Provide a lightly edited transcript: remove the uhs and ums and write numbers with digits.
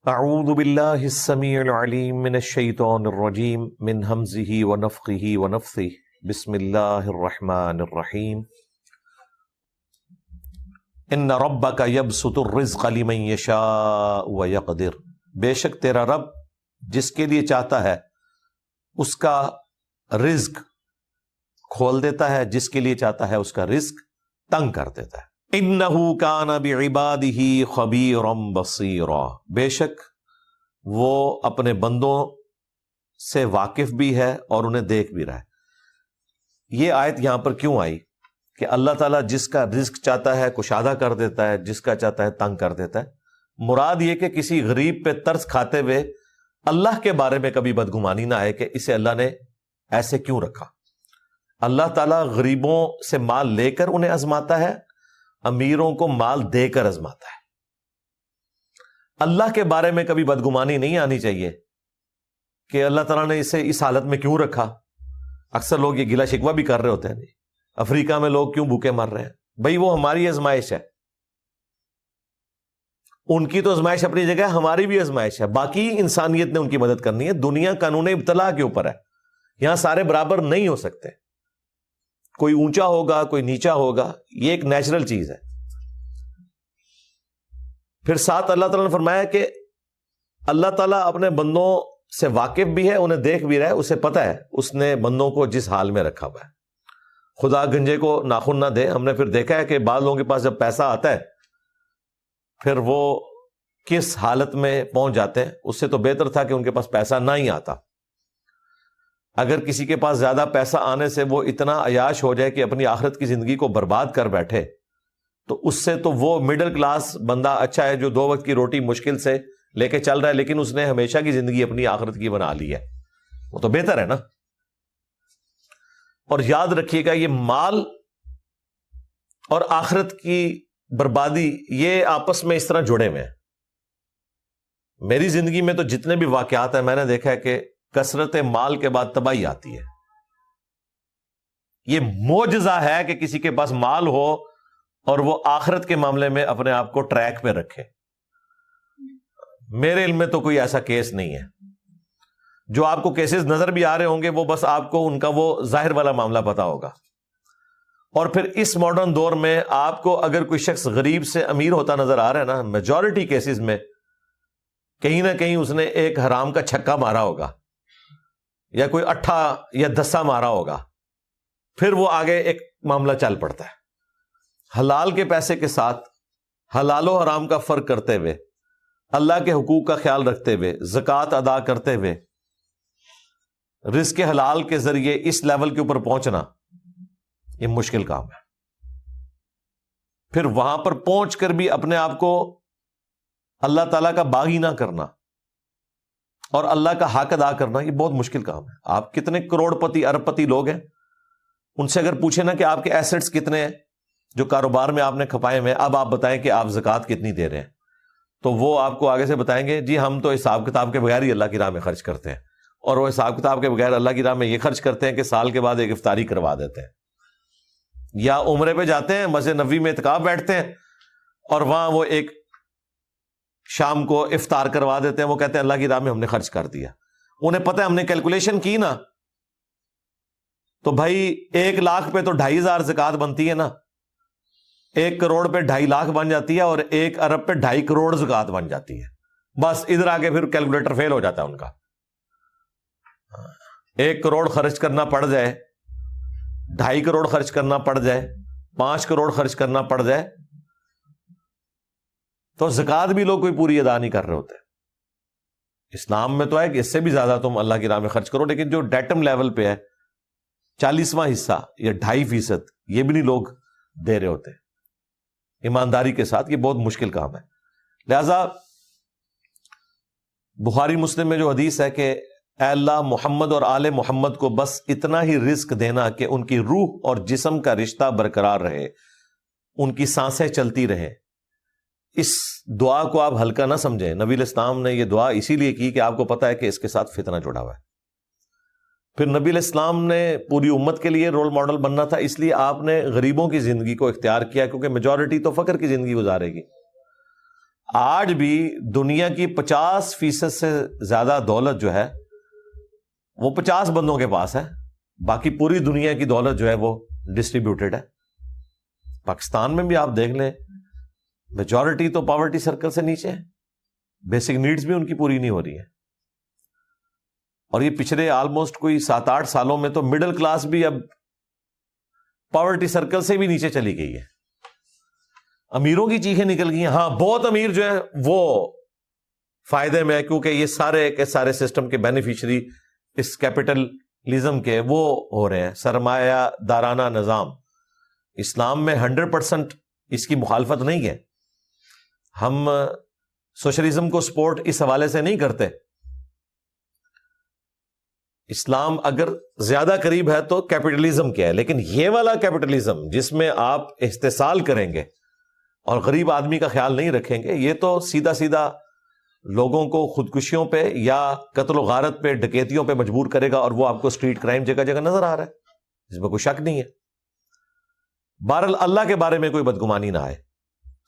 اعوذ باللہ السمیع العلیم من الشیطان الرجیم من ہمزہ ونفخہ ونفثہ بسم اللہ الرحمن الرحیم ان ربک یبسط الرزق لمن یشاء ویقدر، بے شک تیرا رب جس کے لیے چاہتا ہے اس کا رزق کھول دیتا ہے، جس کے لیے چاہتا ہے اس کا رزق تنگ کر دیتا ہے۔ انہ کان بعبادہ خبیرا بصیرا، بے شک وہ اپنے بندوں سے واقف بھی ہے اور انہیں دیکھ بھی رہا ہے۔ یہ آیت یہاں پر کیوں آئی کہ اللہ تعالیٰ جس کا رزق چاہتا ہے کشادہ کر دیتا ہے، جس کا چاہتا ہے تنگ کر دیتا ہے۔ مراد یہ کہ کسی غریب پہ ترس کھاتے ہوئے اللہ کے بارے میں کبھی بدگمانی نہ آئے کہ اسے اللہ نے ایسے کیوں رکھا۔ اللہ تعالیٰ غریبوں سے مال لے کر انہیں آزماتا ہے، امیروں کو مال دے کر آزماتا ہے۔ اللہ کے بارے میں کبھی بدگمانی نہیں آنی چاہیے کہ اللہ تعالیٰ نے اسے اس حالت میں کیوں رکھا۔ اکثر لوگ یہ گلہ شکوہ بھی کر رہے ہوتے ہیں، نہیں افریقہ میں لوگ کیوں بھوکے مر رہے ہیں؟ بھائی وہ ہماری آزمائش ہے، ان کی تو آزمائش اپنی جگہ ہے، ہماری بھی آزمائش ہے۔ باقی انسانیت نے ان کی مدد کرنی ہے۔ دنیا قانون ابتلا کے اوپر ہے، یہاں سارے برابر نہیں ہو سکتے، کوئی اونچا ہوگا کوئی نیچا ہوگا، یہ ایک نیچرل چیز ہے۔ پھر ساتھ اللہ تعالیٰ نے فرمایا کہ اللہ تعالیٰ اپنے بندوں سے واقف بھی ہے، انہیں دیکھ بھی رہا ہے، اسے پتہ ہے اس نے بندوں کو جس حال میں رکھا ہوا ہے۔ خدا گنجے کو ناخن نہ دے، ہم نے پھر دیکھا ہے کہ بعض لوگوں کے پاس جب پیسہ آتا ہے پھر وہ کس حالت میں پہنچ جاتے ہیں۔ اس سے تو بہتر تھا کہ ان کے پاس پیسہ نہ ہی آتا۔ اگر کسی کے پاس زیادہ پیسہ آنے سے وہ اتنا عیاش ہو جائے کہ اپنی آخرت کی زندگی کو برباد کر بیٹھے، تو اس سے تو وہ مڈل کلاس بندہ اچھا ہے جو 2 وقت کی روٹی مشکل سے لے کے چل رہا ہے، لیکن اس نے ہمیشہ کی زندگی اپنی آخرت کی بنا لی ہے، وہ تو بہتر ہے نا۔ اور یاد رکھیے گا، یہ مال اور آخرت کی بربادی یہ آپس میں اس طرح جڑے ہوئے ہیں۔ میری زندگی میں تو جتنے بھی واقعات ہیں میں نے دیکھا ہے کہ کثرت مال کے بعد تباہی آتی ہے۔ یہ معجزہ ہے کہ کسی کے پاس مال ہو اور وہ آخرت کے معاملے میں اپنے آپ کو ٹریک پہ رکھے۔ میرے علم میں تو کوئی ایسا کیس نہیں ہے۔ جو آپ کو کیسز نظر بھی آ رہے ہوں گے وہ بس آپ کو ان کا وہ ظاہر والا معاملہ پتا ہوگا۔ اور پھر اس ماڈرن دور میں آپ کو اگر کوئی شخص غریب سے امیر ہوتا نظر آ رہا ہے نا، میجورٹی کیسز میں کہیں نہ کہیں اس نے ایک حرام کا چھکا مارا ہوگا یا کوئی اٹھا یا دسا مارا ہوگا، پھر وہ آگے ایک معاملہ چل پڑتا ہے۔ حلال کے پیسے کے ساتھ حلال و حرام کا فرق کرتے ہوئے، اللہ کے حقوق کا خیال رکھتے ہوئے، زکوٰۃ ادا کرتے ہوئے رزق حلال کے ذریعے اس لیول کے اوپر پہنچنا یہ مشکل کام ہے۔ پھر وہاں پر پہنچ کر بھی اپنے آپ کو اللہ تعالیٰ کا باغی نہ کرنا اور اللہ کا حق ادا کرنا یہ بہت مشکل کام ہے۔ آپ کتنے کروڑ پتی ارب پتی لوگ ہیں، ان سے اگر پوچھیں نا کہ آپ کے ایسٹس کتنے ہیں جو کاروبار میں آپ نے کھپائے ہوئے، اب آپ بتائیں کہ آپ زکوٰۃ کتنی دے رہے ہیں، تو وہ آپ کو آگے سے بتائیں گے جی ہم تو حساب کتاب کے بغیر ہی اللہ کی راہ میں خرچ کرتے ہیں، اور وہ حساب کتاب کے بغیر اللہ کی راہ میں یہ خرچ کرتے ہیں کہ سال کے بعد ایک افطاری کروا دیتے ہیں، یا عمرے پہ جاتے ہیں مسجد نبوی میں اعتکاف بیٹھتے ہیں اور وہاں وہ ایک شام کو افطار کروا دیتے ہیں، وہ کہتے ہیں اللہ کی راہ میں ہم نے خرچ کر دیا۔ انہیں پتہ ہے ہم نے کیلکولیشن کی نا تو بھائی 1 لاکھ پہ تو 2,500 زکوٰۃ بنتی ہے نا، 1 کروڑ پہ 2.5 لاکھ بن جاتی ہے، اور 1 ارب پہ 2.5 کروڑ زکوٰۃ بن جاتی ہے۔ بس ادھر آگے پھر کیلکولیٹر فیل ہو جاتا ہے ان کا۔ 1 کروڑ خرچ کرنا پڑ جائے، 2.5 کروڑ خرچ کرنا پڑ جائے، 5 کروڑ خرچ کرنا پڑ جائے، تو زکوٰۃ بھی لوگ کوئی پوری ادا نہیں کر رہے ہوتے۔ اسلام میں تو ہے کہ اس سے بھی زیادہ تم اللہ کی راہ میں خرچ کرو، لیکن جو ڈیٹم لیول پہ ہے 40واں حصہ یا 2.5% یہ بھی نہیں لوگ دے رہے ہوتے ایمانداری کے ساتھ۔ یہ بہت مشکل کام ہے۔ لہذا بخاری مسلم میں جو حدیث ہے کہ اے اللہ محمد اور آل محمد کو بس اتنا ہی رزق دینا کہ ان کی روح اور جسم کا رشتہ برقرار رہے، ان کی سانسیں چلتی رہیں۔ اس دعا کو آپ ہلکا نہ سمجھیں۔ نبی علیہ السلام نے یہ دعا اسی لیے کی کہ آپ کو پتہ ہے کہ اس کے ساتھ فتنہ جڑا ہوا ہے۔ پھر نبی علیہ السلام نے پوری امت کے لیے رول ماڈل بننا تھا، اس لیے آپ نے غریبوں کی زندگی کو اختیار کیا، کیونکہ میجورٹی تو فقر کی زندگی گزارے گی۔ آج بھی دنیا کی 50% سے زیادہ دولت جو ہے وہ 50 بندوں کے پاس ہے، باقی پوری دنیا کی دولت جو ہے وہ ڈسٹریبیوٹیڈ ہے۔ پاکستان میں بھی آپ دیکھ لیں، میجورٹی تو پاورٹی سرکل سے نیچے ہے، بیسک نیڈز بھی ان کی پوری نہیں ہو رہی ہے، اور یہ پچھلے آلموسٹ کوئی 7-8 سالوں میں تو مڈل کلاس بھی اب پاورٹی سرکل سے بھی نیچے چلی گئی ہے، امیروں کی چیخیں نکل گئی ہیں۔ ہاں، بہت امیر جو ہے وہ فائدے میں ہے، کیونکہ یہ سارے کے سارے سسٹم کے بینیفیشری اس کیپٹلزم کے وہ ہو رہے ہیں، سرمایہ دارانہ نظام۔ اسلام میں 100% اس کی مخالفت نہیں ہے، ہم سوشلزم کو سپورٹ اس حوالے سے نہیں کرتے۔ اسلام اگر زیادہ قریب ہے تو کیپٹلزم کیا ہے، لیکن یہ والا کیپٹلزم جس میں آپ استحصال کریں گے اور غریب آدمی کا خیال نہیں رکھیں گے، یہ تو سیدھا سیدھا لوگوں کو خودکشیوں پہ یا قتل و غارت پہ، ڈکیتیوں پہ مجبور کرے گا، اور وہ آپ کو اسٹریٹ کرائم جگہ جگہ نظر آ رہا ہے، اس میں کوئی شک نہیں ہے۔ بہرحال اللہ کے بارے میں کوئی بدگمانی نہ آئے۔